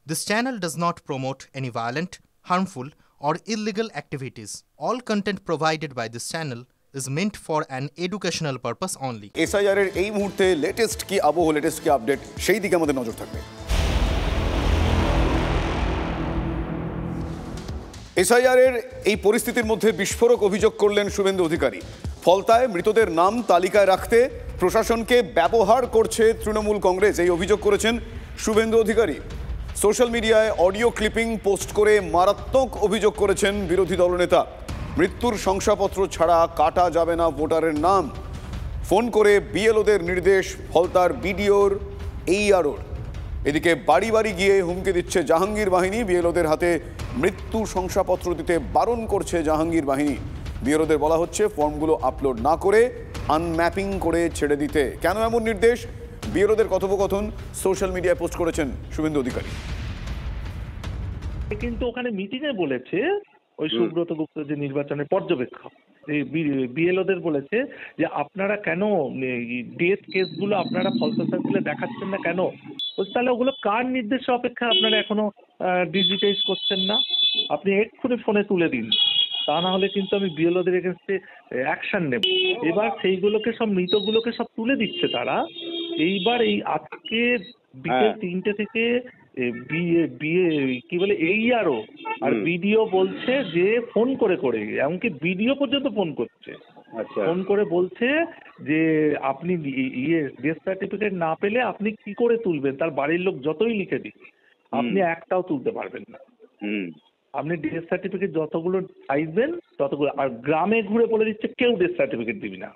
This channel does not promote any violent, harmful, or illegal activities. All content provided by this channel is meant for an educational purpose only. SIR এর এই মুহূর্তে latest কি আবহ, latest কি update, সেই দিকে আমাদের নজর থাকবে। এসআইআর এর এই পরিস্থিতির মধ্যে বিস্ফোরক অভিযোগ করলেন শুভেন্দু অধিকারী। ফলতায় মৃতদের নাম তালিকায় রাখতে প্রশাসনকে ব্যবহার করছে তৃণমূল কংগ্রেস, এই অভিযোগ করেছেন শুভেন্দু অধিকারী। সোশ্যাল মিডিয়ায় অডিও ক্লিপিং পোস্ট করে মারাত্মক অভিযোগ করেছেন বিরোধী দলনেতা। মৃত্যুর শংসাপত্র ছাড়া কাটা যাবে না ভোটারের নাম। ফোন করে বিএলওদের নির্দেশ ফলতার বিডিওর এইআরওর। এদিকে বাড়ি বাড়ি গিয়ে হুমকি দিচ্ছে জাহাঙ্গীর বাহিনী। বিএলওদের হাতে মৃত্যু শংসাপত্র দিতে বারণ করছে জাহাঙ্গীর বাহিনী। বিএলওদের বলা হচ্ছে ফর্মগুলো আপলোড না করে আনম্যাপিং করে ছেড়ে দিতে। কেন এমন নির্দেশ? বিএলওদের কথোপকথন সোশ্যাল মিডিয়ায় পোস্ট করেছেন শুভেন্দু অধিকারী। কিন্তু ওখানে মিটিংয়ে বলেছে ওই সুব্রত গুপ্ত যে নির্বাচনের পর্যবেক্ষক, বিএলওদের বলেছে যে আপনারা কেন ডেথ কেসগুলো আপনারা ফলতা সার্কুলে দেখাচ্ছেন না কেন? তাহলে ওগুলো কার নির্দেশে অপেক্ষা আপনারা এখনো ডিজিটাইজ করছেন না? আপনি এক্ষুনি ফোনে তুলে দিন, তা না হলে কিন্তু আমি বিএলওদের এগেনস্টে অ্যাকশন নেব। এবার সেইগুলোকে সব মৃতগুলোকে সব তুলে দিচ্ছে তারা। এইবার এই আজকে বিকেল 3টে থেকে কি বলে এইআরও আর বিডিও বলছে যে ফোন করে করে, এমনকি বিডিও পর্যন্ত ফোন করছে, ফোন করে বলছে যে আপনি ডেথ সার্টিফিকেট না পেলে আপনি কি করে তুলবেন? তার বাড়ির লোক যতই লিখে দিক আপনি একটাও তুলতে পারবেন না। আপনি ডেথ সার্টিফিকেট যতগুলো চাইবেন ততগুলো, আর গ্রামে ঘুরে বলে দিচ্ছে কেউ ডেথ সার্টিফিকেট দিবি না।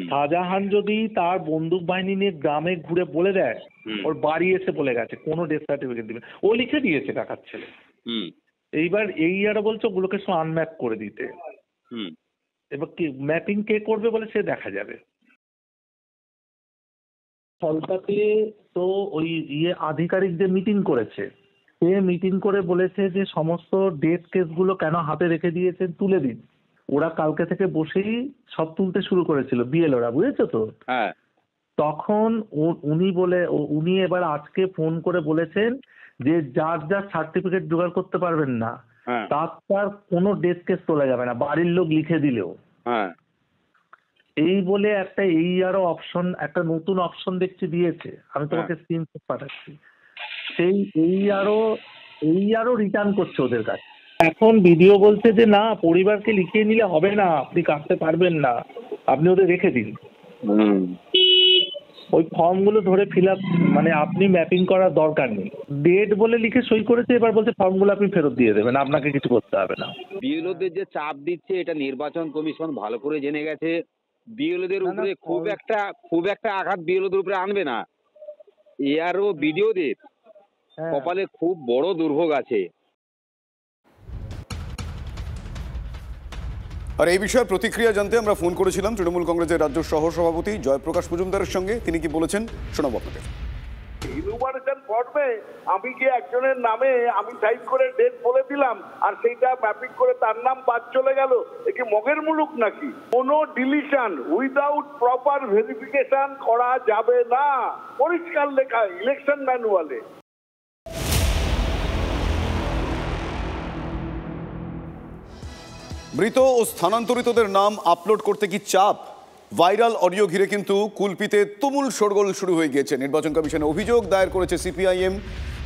শাহজাহান যদি তার বন্দুক বাহিনী নিয়ে গ্রামে ঘুরে বলে দেয়, ওর বাড়ি এসে বলে গেছে কোনো ডেথ সার্টিফিকেট দিবে, ও লিখে দিয়েছে কাকার ছেলে। এইবার এইআরও বলছে ওগুলোকে সব আনম্যাপ করে দিতে। এবার কি ম্যাপিং কে করবে বলে সে দেখা যাবে। ফলতাতে তো ওই আধিকারিকদের মিটিং করেছে, সে মিটিং করে বলেছে যে সমস্ত ডেথ কেসগুলো কেন হাতে রেখে দিয়েছেন তুলে দিন। ওরা কালকে থেকে বসেই সব তুলতে শুরু করেছিল বিএলওরা, বুঝেছো তো? তখন উনি এবার আজকে ফোন করে বলেছেন যে যার যার সার্টিফিকেট জোগাড় করতে পারবেন না তার কোনো ডেথ কেস তোলা যাবে না, বাড়ির লোক লিখে দিলেও। এই বলে একটা এইআরও অপশন, একটা নতুন অপশন দেখছি দিয়েছে, আমি তোমাকে স্ক্রিনশট পাঠাচ্ছি। সেই এইআরও রিটার্ন করছে ওদের কাছে। এখন ভিডিও বলছে যে না, পরিবারকে লিখিয়ে নিলে হবে না, আপনি কাটতে পারবেন না, আপনি ওদের রেখে দিন। ওই ফর্মগুলো ধরে ফিল আপ, মানে আপনি ম্যাপিং করার দরকার নেই, ডেট বলে লিখে সই করেছে। এবার বলছে ফর্মগুলো আপনি ফেরত দিয়ে দেবেন, আপনাকে কিছু করতে হবে না। বিএলওদের যে চাপ দিচ্ছে এটা নির্বাচন কমিশন ভালো করে জেনে গেছে। বিএলওদের উপরে খুব একটা আঘাত বিএলওদের উপরে আনবে না। এআরও বিডিওদের কপালে খুব বড় দুর্ভোগ আছে। আর এই বিষয়ে প্রতিক্রিয়া জানতে আমরা ফোন করেছিলাম তৃণমূল কংগ্রেসের রাজ্য সহ সভাপতি জয়প্রকাশ মজুমদারের সঙ্গে। তিনি কি বলেছেন শোনাবো আপনাকে। ইনুমারেশন ফর্মে আমি কি একজনের নামে আমি টাইপ করে ডেট বলে দিলাম আর সেইটা ম্যাপিং করে তার নাম বাদ চলে গেল, এ কি মগের মুলুক নাকি? কোনো ডিলিশন উইদাউট প্রপার ভেরিফিকেশন করা যাবে না, পরিষ্কার লেখা ইলেকশন ম্যানুয়ালে। মৃত ও স্থানান্তরিতদের নাম আপলোড করতে কি চাপ? ভাইরাল অডিও ঘিরে কিন্তু কুলপিতে তুমুল শোরগোল শুরু হয়ে গিয়েছে। নির্বাচন কমিশনে অভিযোগ দায়ের করেছে সিপিআইএম।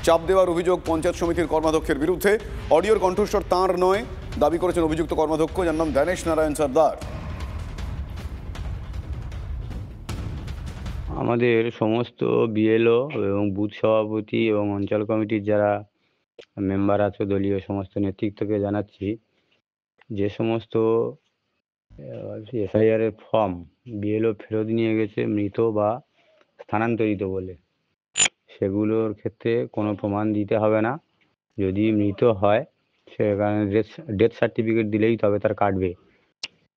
চাপ দেওয়ার অভিযোগ পঞ্চায়েত সমিতির কর্মাধ্যক্ষের বিরুদ্ধে। অডিওর কণ্ঠস্বর তাঁর নয়, দাবি করেছেন অভিযুক্ত কর্মাধ্যক্ষ, যার নাম দানেশ নারায়ণ সর্দার। আমাদের সমস্ত বিএলও এবং বুথ সভাপতি এবং অঞ্চল কমিটির যারা মেম্বার আছে, দলীয় সমস্ত নেতৃত্বকে জানাচ্ছি, যে সমস্ত এসআইআর এর ফর্ম বিএলও ফেরত নিয়ে গেছে মৃত বা স্থানান্তরিত বলে, সেগুলোর ক্ষেত্রে কোনো প্রমাণ দিতে হবে না। যদি মৃত হয় সেখানে ডেথ সার্টিফিকেট দিলেই তবে তার কাটবে।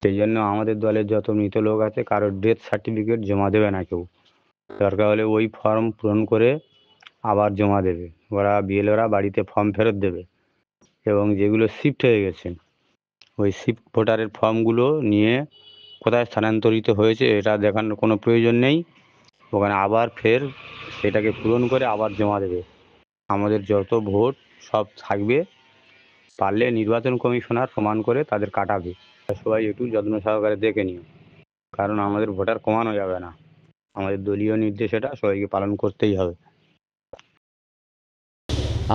সেই জন্য আমাদের দলের যত মৃত লোক আছে কারোর ডেথ সার্টিফিকেট জমা দেবে না কেউ। দরকার হলে ওই ফর্ম পূরণ করে আবার জমা দেবে। ওরা বিএলওরা বাড়িতে ফর্ম ফেরত দেবে, এবং যেগুলো শিফট হয়ে গেছে ওই শিফট ভোটারের ফর্মগুলো নিয়ে কোথায় স্থানান্তরিত হয়েছে এটা দেখানোর কোনো প্রয়োজন নেই। ওখানে আবার ফের সেটাকে পূরণ করে আবার জমা দেবে। আমাদের যত ভোট সব থাকবে, পারলে নির্বাচন কমিশনার প্রমাণ করে তাদের কাটাবে। সবাই একটু যত্ন সহকারে দেখে নিও, কারণ আমাদের ভোটার কমানো যাবে না। আমাদের দলীয় নির্দেশ এটা সবাইকে পালন করতেই হবে।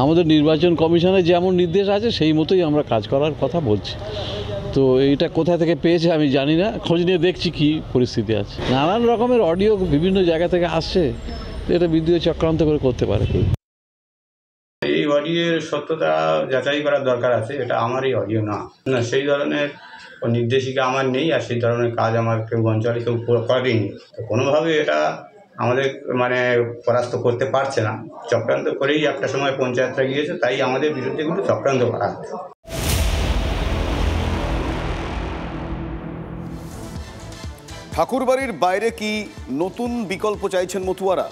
আমাদের নির্বাচন কমিশনের যেমন নির্দেশ আছে সেই মতোই আমরা কাজ করার কথা বলছি। তো এইটা কোথা থেকে পেয়েছে আমি জানি না, খোঁজ নিয়ে দেখছি কি পরিস্থিতি আছে। নানান রকমের অডিও বিভিন্ন জায়গা থেকে আসছে, এটা বিদ্যুৎ চক্রান্ত করে করতে পারে কেউ। এই অডিওর সত্যতা যাচাই করার দরকার আছে, এটা আমারই অডিও না, সেই ধরনের নির্দেশিকা আমার নেই, আর সেই ধরনের কাজ আমার কেউ অঞ্চলে কেউ করেনি। তো কোনোভাবে এটা আমাদের পরাস্ত করতে পারছে না, চক্রান্ত করেই একটা সময় পঞ্চায়েতরা গিয়েছে, তাই আমাদের বিরুদ্ধে কিন্তু চক্রান্ত করা হচ্ছে। ঠাকুরবাড়ির বাইরে কি নতুন বিকল্প চাইছেন মতুয়ারা?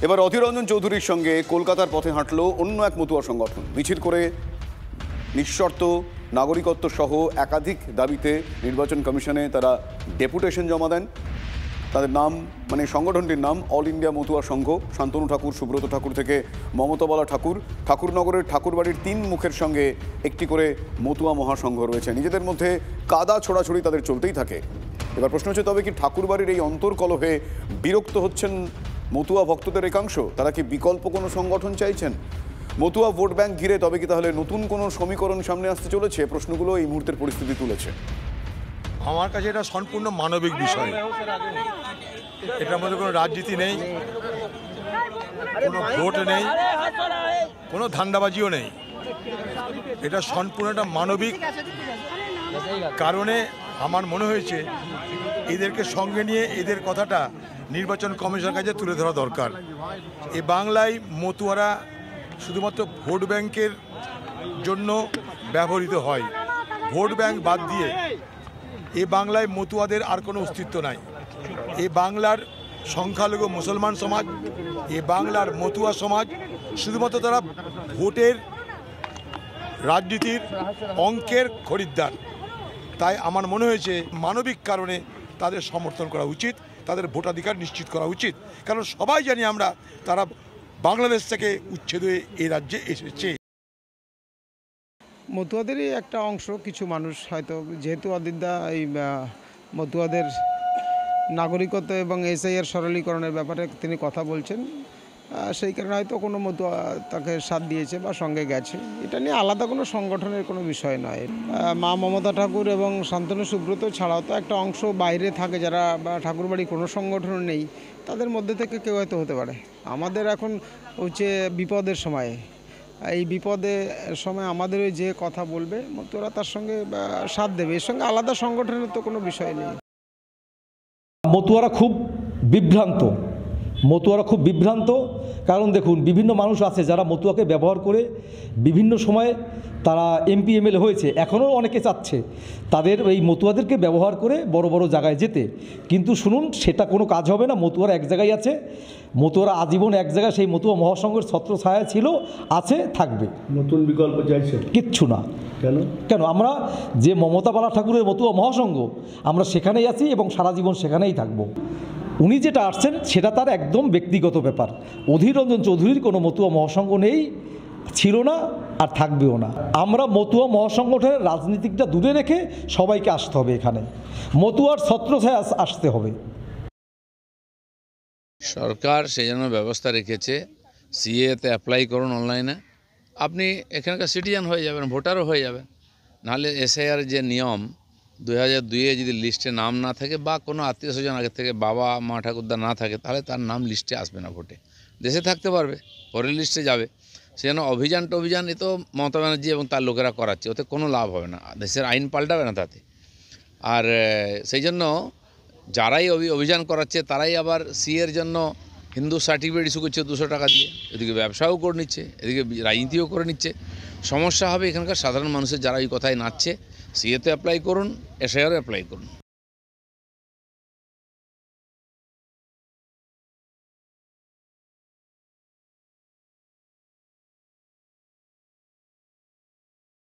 এবার অধীর রঞ্জন চৌধুরীর সঙ্গে কলকাতার পথে হাঁটলো অন্য এক মতুয়া সংগঠন। মিছিল করে নিঃশর্ত নাগরিকত্ব সহ একাধিক দাবিতে নির্বাচন কমিশনে তারা ডেপুটেশন জমা দেন। তাদের নাম সংগঠনটির নাম অল ইন্ডিয়া মতুয়া সংঘ। শান্তনু ঠাকুর, সুব্রত ঠাকুর থেকে মমতাবালা ঠাকুর। ঠাকুরনগরের ঠাকুরবাড়ির 3 মুখের সঙ্গে একটি করে মতুয়া মহাসংঘ রয়েছে। নিজেদের মধ্যে কাদা ছোড়াছড়ি তাদের চলতেই থাকে। এবার প্রশ্ন হচ্ছে, তবে কি ঠাকুরবাড়ির এই অন্তর্কলহে বিরক্ত হচ্ছেন মতুয়া ভক্তদের একাংশ? তারা কি বিকল্প কোনো সংগঠন চাইছেন? মতুয়া ভোট ব্যাংক ঘিরে তবে কি তাহলে নতুন কোনো সমীকরণ সামনে আসতে চলেছে? প্রশ্নগুলো এই মুহূর্তের পরিস্থিতি তুলেছে। আমার কাছে এটা সম্পূর্ণ মানবিক বিষয়। এটার মধ্যে কোনো রাজনীতি নেই, কোনো ভোট নেই, কোনো ধান্দাবাজিও নেই। এটা সম্পূর্ণ একটা মানবিক কারণে আমার মনে হয়েছে এদেরকে সঙ্গে নিয়ে এদের কথাটা নির্বাচন কমিশনের কাছে তুলে ধরা দরকার। এ বাংলায় মতুয়ারা শুধুমাত্র ভোট ব্যাংকের জন্য ব্যবহৃত হয়। ভোট ব্যাংক বাদ দিয়ে এ বাংলায় মতুয়াদের আর কোনো অস্তিত্ব নাই। এ বাংলার সংখ্যালঘু মুসলমান সমাজ, এ বাংলার মতুয়া সমাজ শুধুমাত্র তারা ভোটের রাজনীতির অঙ্কের খরিদ্দার। তাই আমার মনে হয়েছে মানবিক কারণে তাদের সমর্থন করা উচিত, তাদের ভোটাধিকার নিশ্চিত করা উচিত। কারণ সবাই জানি আমরা তারা বাংলাদেশ থেকে উচ্ছেদ হয়ে এই রাজ্যে এসেছে। মতুয়াদেরই একটা অংশ, কিছু মানুষ হয়তো, যেহেতু অদিতদা এই মতুয়াদের নাগরিকত্ব এবং এসআইআর সরলীকরণের ব্যাপারে তিনি কথা বলছেন, সেই কারণে হয়তো কোনো মতুয়া তাকে সাথ দিয়েছে বা সঙ্গে গেছে। এটা নিয়ে আলাদা কোনো সংগঠনের কোনো বিষয় নয়। মা মমতা ঠাকুর এবং শান্তনু সুব্রত ছাড়াও তো একটা অংশ বাইরে থাকে, যারা বা ঠাকুরবাড়ি কোনো সংগঠন নেই, তাদের মধ্যে থেকে কেউ হয়তো হতে পারে। আমাদের এখন হচ্ছে বিপদের সময়, এই বিপদের সময় আমাদের যে কথা বলবে মতুয়ারা তার সঙ্গে সাথ দেবে, এর সঙ্গে আলাদা সংগঠনের তো কোনো বিষয় নেই। মতুয়ারা খুব বিভ্রান্ত, কারণ দেখুন, বিভিন্ন মানুষ আছে যারা মতুয়াকে ব্যবহার করে বিভিন্ন সময়ে তারা এমপি এমএলএ হয়েছে, এখনও অনেকে চাচ্ছে তাদের এই মতুয়াদেরকে ব্যবহার করে বড় বড় জায়গায় যেতে। কিন্তু শুনুন, সেটা কোনো কাজ হবে না। মতুয়ারা এক জায়গায় আছে, মতুয়ারা আজীবন এক জায়গায় সেই মতুয়া মহাসংঘের ছত্রছায়া ছিল, আছে, থাকবে। নতুন বিকল্প চাইছে কিচ্ছু না। কেন আমরা যে মমতাবালা ঠাকুরের মতুয়া মহাসংঘ, আমরা সেখানেই আছি এবং সারা জীবন সেখানেই থাকব। উনি যেটা আসছেন সেটা তার একদম ব্যক্তিগত ব্যাপার। অধীর রঞ্জন চৌধুরীর কোনো মতুয়া মহাসংঘ নেই, ছিল না, আর থাকবেও না। আমরা মতুয়া মহাসংগঠনের রাজনীতিকটা দূরে রেখে সবাইকে আসতে হবে, এখানে মতুয়ার ছত্রছায়া আসতে হবে। সরকার সেই জন্য ব্যবস্থা রেখেছে, সিএতে অ্যাপ্লাই করুন অনলাইনে, আপনি এখানকার সিটিজেন হয়ে যাবেন, ভোটারও হয়ে যাবেন। নাহলে এসআইআর যে নিয়ম 2002-এ যদি লিস্টে নাম না থাকে বা কোনো আত্মীয় স্বজন আগে থেকে বাবা মা ঠাকুরদা না থাকে, তাহলে তার নাম লিস্টে আসবে না ভোটে। দেশে থাকতে পারবে, পরের লিস্টে যাবে। সেজন্য অভিযান এ তো মমতা ব্যানার্জি এবং তার লোকেরা করাচ্ছে, ওতে কোনো লাভ হবে না, দেশের আইন পাল্টাবে না তাতে। আর সেই জন্য যারাই অভিযান করাচ্ছে তারাই আবার সিএর জন্য হিন্দু সার্টিফিকেট ইস্যু করছে 200 টাকা দিয়ে, এদিকে ব্যবসাও করে নিচ্ছে, এদিকে রাজনীতিও করে নিচ্ছে। সমস্যা হবে এখানকার সাধারণ মানুষের, যারা এই কথায় নাচছে। সিএতে অ্যাপ্লাই করুন, এসআইআরও অ্যাপ্লাই করুন।